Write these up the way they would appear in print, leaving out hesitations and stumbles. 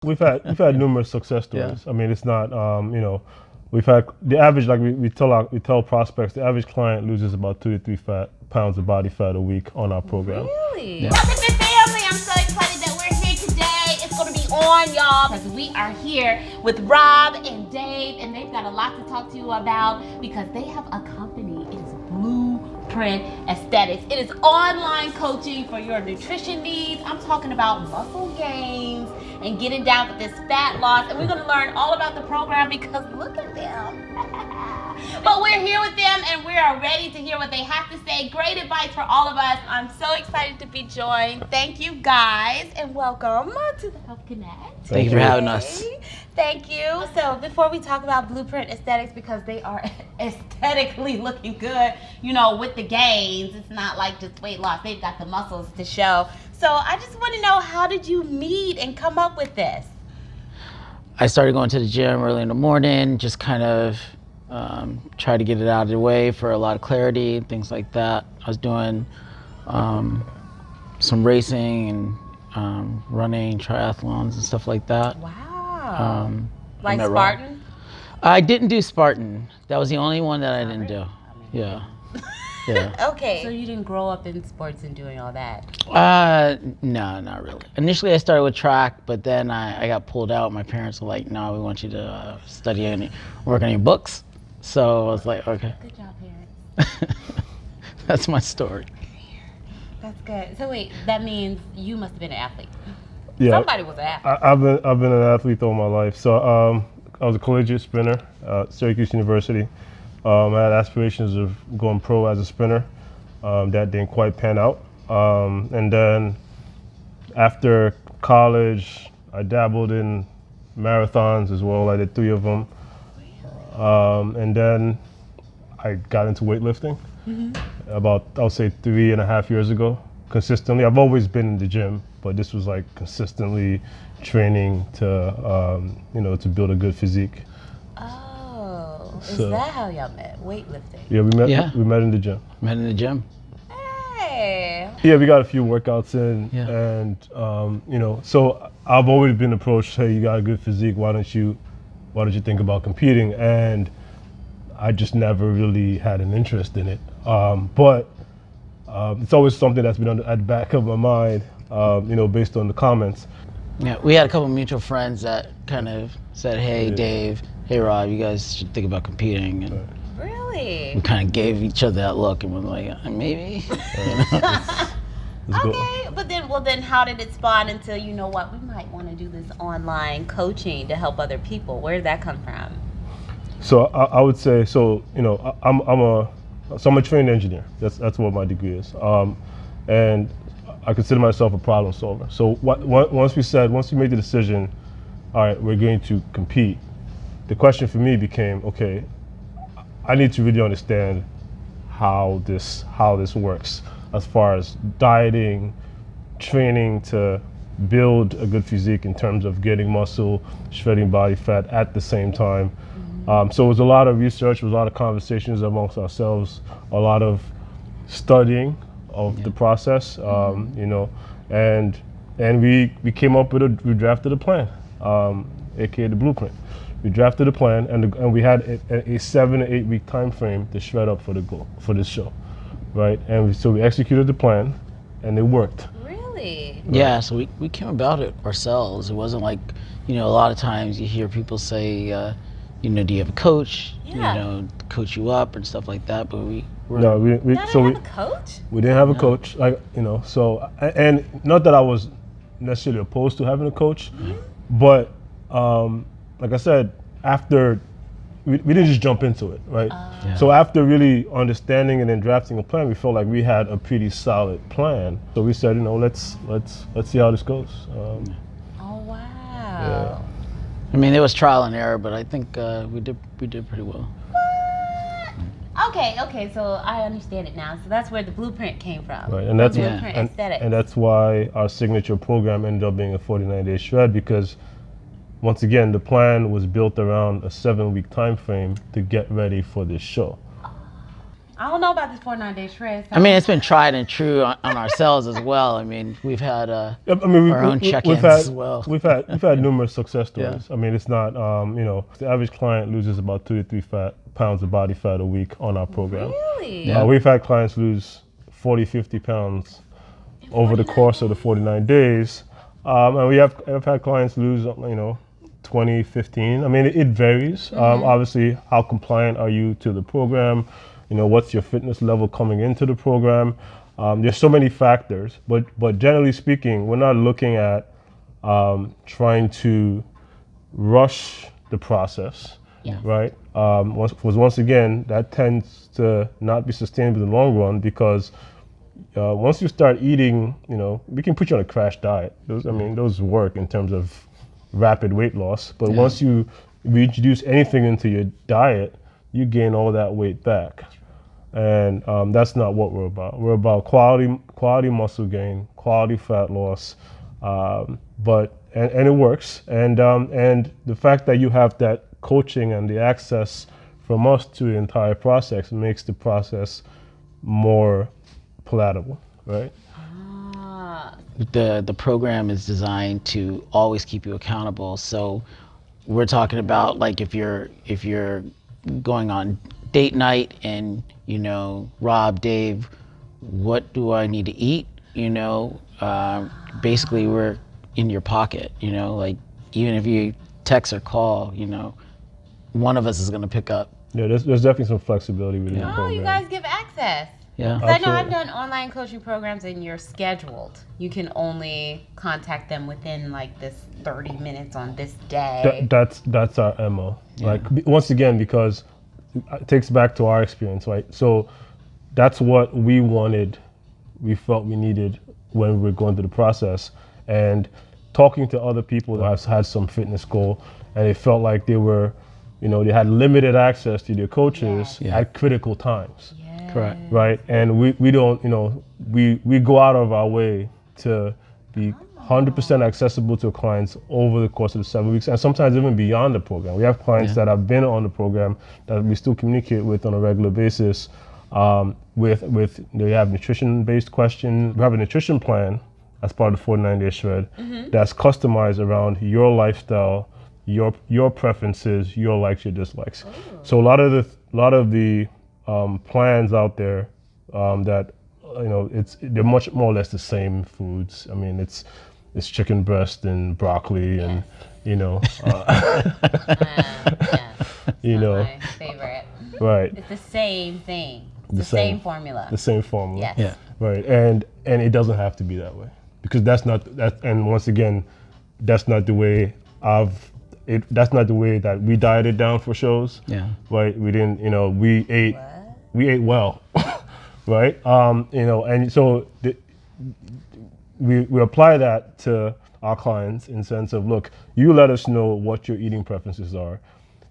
We've had numerous success stories. I mean, it's not we've had the average, like we tell prospects, the average client loses about 2 to 3 pounds of body fat a week on our program. Really? Yeah. Welcome to family. I'm so excited that we're here today. It's gonna be on, y'all, because we are here with Rob and Dave, and they've got a lot to talk to you about because they have a company. It is Blueprint Aesthetics. It is online coaching for your nutrition needs. I'm talking about muscle gains and getting down with this fat loss, and we're gonna learn all about the program because look at them. But we're here with them and we are ready to hear what they have to say. Great advice for all of us. I'm so excited to be joined. Thank you guys and welcome to the Health Connect. Thank you for having us. Thank you. So before we talk about Blueprint Aesthetics, because they are aesthetically looking good, with the gains, it's not like just weight loss. They've got the muscles to show. So I just want to know, how did you meet and come up with this? I started going to the gym early in the morning, just kind of try to get it out of the way for a lot of clarity and things like that. I was doing some racing and running, triathlons and stuff like that. Wow. Like Spartan? I didn't do Spartan. That was the only one that I didn't do. Yeah. Yeah. Okay. So you didn't grow up in sports and doing all that? No, not really. Initially I started with track, but then I got pulled out. My parents were like, no, we want you to study and work on your books. So I was like, okay. Good job, parents. That's my story. That's good. So wait, that means you must have been an athlete. Yeah. Somebody was an athlete. I've been an athlete all my life. So I was a collegiate sprinter at Syracuse University. I had aspirations of going pro as a sprinter. That didn't quite pan out. And then after college, I dabbled in marathons as well. I did 3 of them. And then I got into weightlifting about, I'll say 3.5 years ago, consistently. I've always been in the gym, but this was like consistently training to, to build a good physique. Is that how y'all met? Weightlifting? Yeah, we met in the gym. Met in the gym. Hey. Yeah, we got a few workouts in, and so I've always been approached, hey, you got a good physique, why don't you think about competing? And I just never really had an interest in it. But it's always something that's been at the back of my mind, based on the comments. Yeah, we had a couple of mutual friends that kind of said, hey, Dave, hey, Rob, you guys should think about competing. And really? we kind of gave each other that look and we're like, maybe. Okay, but then how did it spawn into, we might want to do this online coaching to help other people? Where did that come from? So I would say, I'm a trained engineer. That's what my degree is. And I consider myself a problem solver. So once we made the decision, all right, we're going to compete, the question for me became, okay, I need to really understand how this works as far as dieting, training to build a good physique in terms of getting muscle, shredding body fat at the same time. So it was a lot of research, it was a lot of conversations amongst ourselves, a lot of studying of the process, and we came up with we drafted a plan, aka the blueprint. We drafted a plan, and we had a 7 to 8 week time frame to shred up for this show, right? And so we executed the plan, and it worked. Really? Yeah, so we came about it ourselves. It wasn't like, a lot of times you hear people say, do you have a coach? Yeah. Coach you up and stuff like that, but we didn't have a coach? We didn't have a coach, so, and not that I was necessarily opposed to having a coach, but like I said, after we didn't just jump into it, right? So after really understanding and then drafting a plan, we felt like we had a pretty solid plan. So we said, let's see how this goes. Oh wow! Yeah. I mean, it was trial and error, but I think we did pretty well. Okay, so I understand it now. So that's where the blueprint came from. Right, and that's Blueprint Aesthetics. And that's why our signature program ended up being a 49-day shred, because once again, the plan was built around a 7 week time frame to get ready for this show. I don't know about this 49-day shred. I mean, it's been tried and true on ourselves as well. I mean, we've had I mean, our own check-ins as well. We've had numerous success stories. I mean, it's not the average client loses about 2 to 3 pounds of body fat a week on our program. Really? Yeah. We've had clients lose 40, 50 pounds over the course of the 49 days, and I've had clients lose 20, 15. I mean, it varies. Obviously, how compliant are you to the program? What's your fitness level coming into the program? There's so many factors, but generally speaking, we're not looking at trying to rush the process, right? Once again, that tends to not be sustainable in the long run because once you start eating, we can put you on a crash diet. Those work in terms of rapid weight loss, but once you introduce anything into your diet, you gain all that weight back. And that's not what we're about. We're about quality muscle gain, quality fat loss, but it works. And the fact that you have that coaching and the access from us to the entire process makes the process more palatable, right? The program is designed to always keep you accountable. So we're talking about like if you're going on date night and Rob, Dave, what do I need to eat? Basically we're in your pocket. Like even if you text or call, one of us is going to pick up. Yeah, there's definitely some flexibility within the Oh, program. you guys give access. Yeah. 'Cause I know I've Absolutely. done online coaching programs and you're scheduled. You can only contact them within like this 30 minutes on this day. That's our MO. Like once again, because it takes back to our experience, right? So that's what we wanted, we felt we needed when we were going through the process. And talking to other people that have had some fitness goal and they felt like they were, they had limited access to their coaches at critical times. Correct. Right, and we don't, we go out of our way to be 100% accessible to clients over the course of the 7 weeks, and sometimes even beyond the program. We have clients that have been on the program that we still communicate with on a regular basis. They have nutrition-based questions. We have a nutrition plan as part of the 49-day shred that's customized around your lifestyle, your preferences, your likes, your dislikes. So a lot of the plans out there that they're much more or less the same foods. I mean, it's chicken breast and broccoli and My favorite. right, It's the same thing. It's the same formula. the same formula. Yes. Yeah. Right, and it doesn't have to be that way because that's not that. And once again, that's not the way that's not the way that we dieted down for shows. Yeah. Right. We didn't. We ate well. Right. And so we apply that to our clients in the sense of, look, you let us know what your eating preferences are.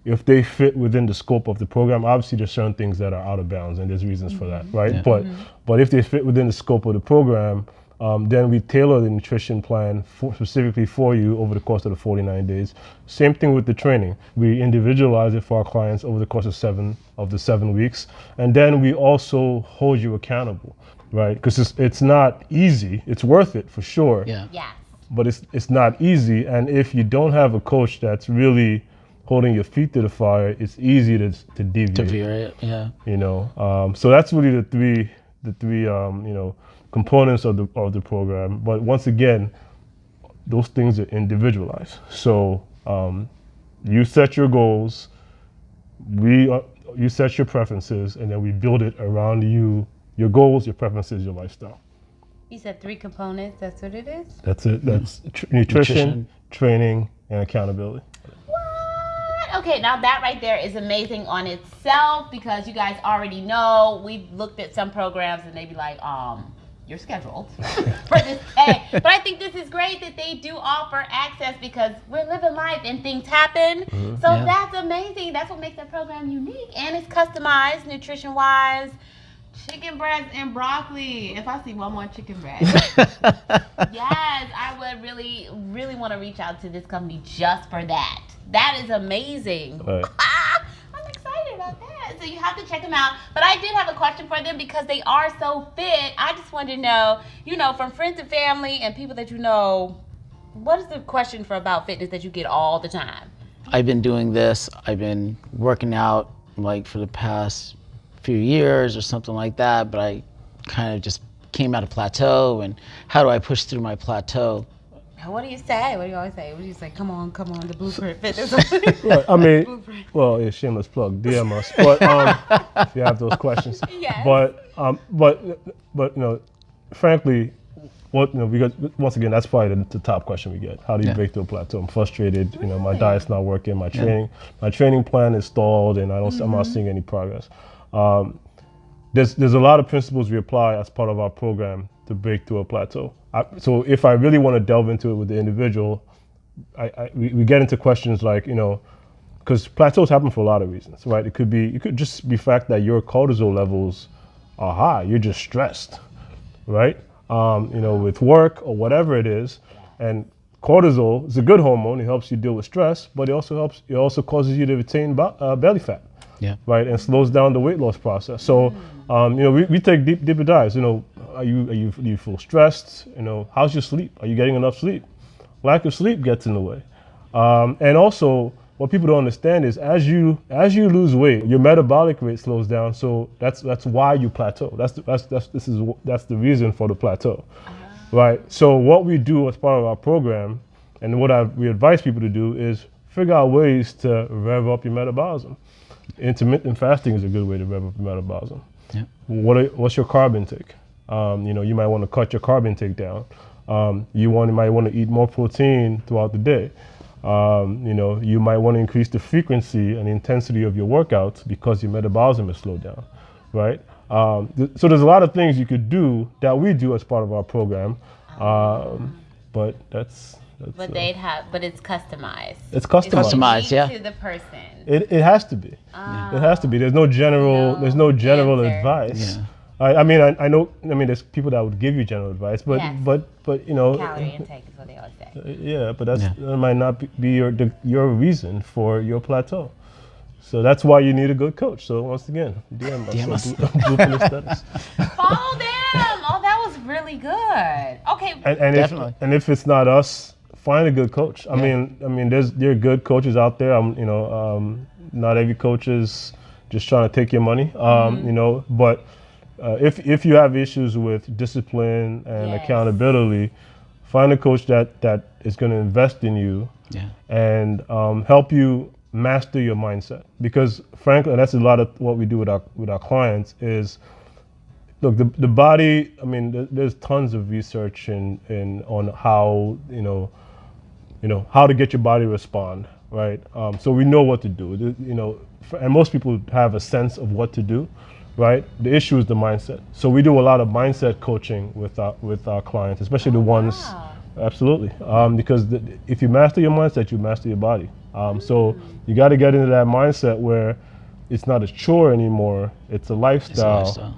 If they fit within the scope of the program, obviously there's certain things that are out of bounds and there's reasons for that, right? Yeah. But if they fit within the scope of the program, then we tailor the nutrition plan specifically for you over the course of the 49 days. Same thing with the training. We individualize it for our clients over the course of the 7 weeks. And then we also hold you accountable, right? Because it's not easy. It's worth it for sure. Yeah. Yes. But it's not easy. And if you don't have a coach that's really holding your feet to the fire, it's easy to deviate. To veer it. Yeah. So that's really the three components of the program. But once again, those things are individualized. So you set your goals, you set your preferences, and then we build it around you, your goals, your preferences, your lifestyle. You said 3 components. That's what it is? That's it. That's nutrition, training, and accountability. What? Okay, now that right there is amazing on itself because you guys already know we've looked at some programs and they be like, you're scheduled for this day. But I think this is great that they do offer access because we're living life and things happen. So that's amazing. That's what makes that program unique. And it's customized nutrition-wise. Chicken breast and broccoli. If I see one more chicken breast. Yes, I would really, really want to reach out to this company just for that. That is amazing. Right. I'm excited about that. So you have the check them out. But I did have a question for them because they are so fit. I just wanted to know, from friends and family and people that you know, what is the question about fitness that you get all the time? I've been doing this. I've been working out like for the past few years or something like that, but I kind of just came at a plateau, and how do I push through my plateau? What do you say? What do you always say? What do you say? Come on, the Blueprint Fitness. Right, I mean, well, it's shameless plug, DM us, but if you have those questions. Yes. But frankly, because once again, that's probably the top question we get. How do you break through a plateau? I'm frustrated. My diet's not working. My training plan is stalled, and I'm not seeing any progress. There's a lot of principles we apply as part of our program to break through a plateau. So if I really want to delve into it with the individual, we get into questions like, because plateaus happen for a lot of reasons, right? It could just be fact that your cortisol levels are high. You're just stressed, right? With work or whatever it is. And cortisol is a good hormone. It helps you deal with stress, but it also causes you to retain belly fat. Yeah. Right, and slows down the weight loss process. So, we take deeper dives. Do you feel stressed? How's your sleep? Are you getting enough sleep? Lack of sleep gets in the way. And also, what people don't understand is as you lose weight, your metabolic rate slows down. So that's why you plateau. That's the reason for the plateau, right? So what we do as part of our program, and what we advise people to do is figure out ways to rev up your metabolism. Intermittent fasting is a good way to rev up your metabolism. Yeah. What's your carb intake? You might want to cut your carb intake down. You might want to eat more protein throughout the day. You might want to increase the frequency and intensity of your workouts because your metabolism is slowed down, right? So there's a lot of things you could do that we do as part of our program, but but it's customized. It's customized. Customized, yeah. To the person. It has to be. It has to be. There's no general answer. advice. Yeah. I know. There's people that would give you general advice, but Yes. but Calorie intake is what they always say. yeah, but that might not be your reason for your plateau. So that's why you need a good coach. So once again, DM us. Blueprint Aesthetics. Follow them. Oh, that was really good. Okay. And Definitely. If it's not us, find a good coach. I mean, there are good coaches out there. Not every coach is just trying to take your money. But if you have issues with discipline and accountability, find a coach that is going to invest in you and help you master your mindset. Because frankly, and that's a lot of what we do with our clients is, look, the body. I mean, there's tons of research on how how to get your body to respond, right? So we know what to do. And most people have a sense of what to do, right? The issue is the mindset. So we do a lot of mindset coaching with our clients, especially the ones. Wow. Absolutely, because if you master your mindset, you master your body. So you got to get into that mindset where it's not a chore anymore; it's a lifestyle.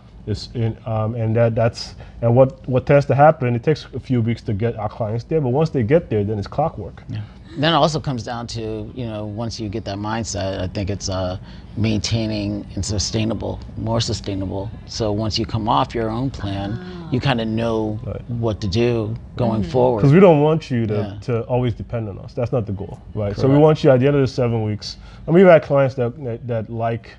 And what tends to happen. It takes a few weeks to get our clients there, but once they get there, then it's clockwork. Yeah. Then it also comes down to, once you get that mindset, I think it's maintaining and more sustainable. So once you come off your own plan, you kind of know what to do going forward. Because we don't want you to always depend on us. That's not the goal, right? Correct. So we want you at the end of the 7 weeks. And we've had clients that like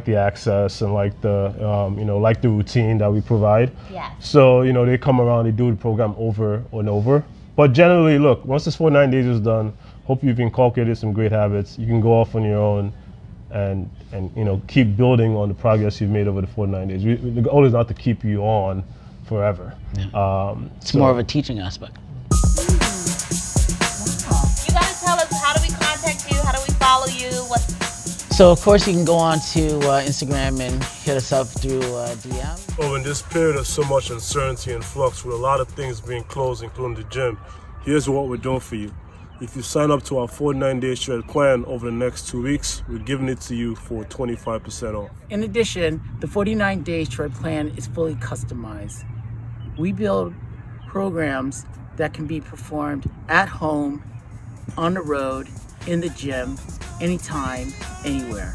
the access and like the routine that we provide. Yes. So, they come around, they do the program over and over. But generally, look, once this 49 days is done, hope you've inculcated some great habits. You can go off on your own and keep building on the progress you've made over the 49 days. The goal is not to keep you on forever. Yeah. It's more of a teaching aspect. You gotta tell us, how do we contact you? How do we follow you? So of course you can go on to Instagram and hit us up through DM. Oh, in this period of so much uncertainty and flux, with a lot of things being closed, including the gym, here's what we're doing for you. If you sign up to our 49-day shred plan over the next 2 weeks, we're giving it to you for 25% off. In addition, the 49-day shred plan is fully customized. We build programs that can be performed at home, on the road, in the gym, anytime, anywhere.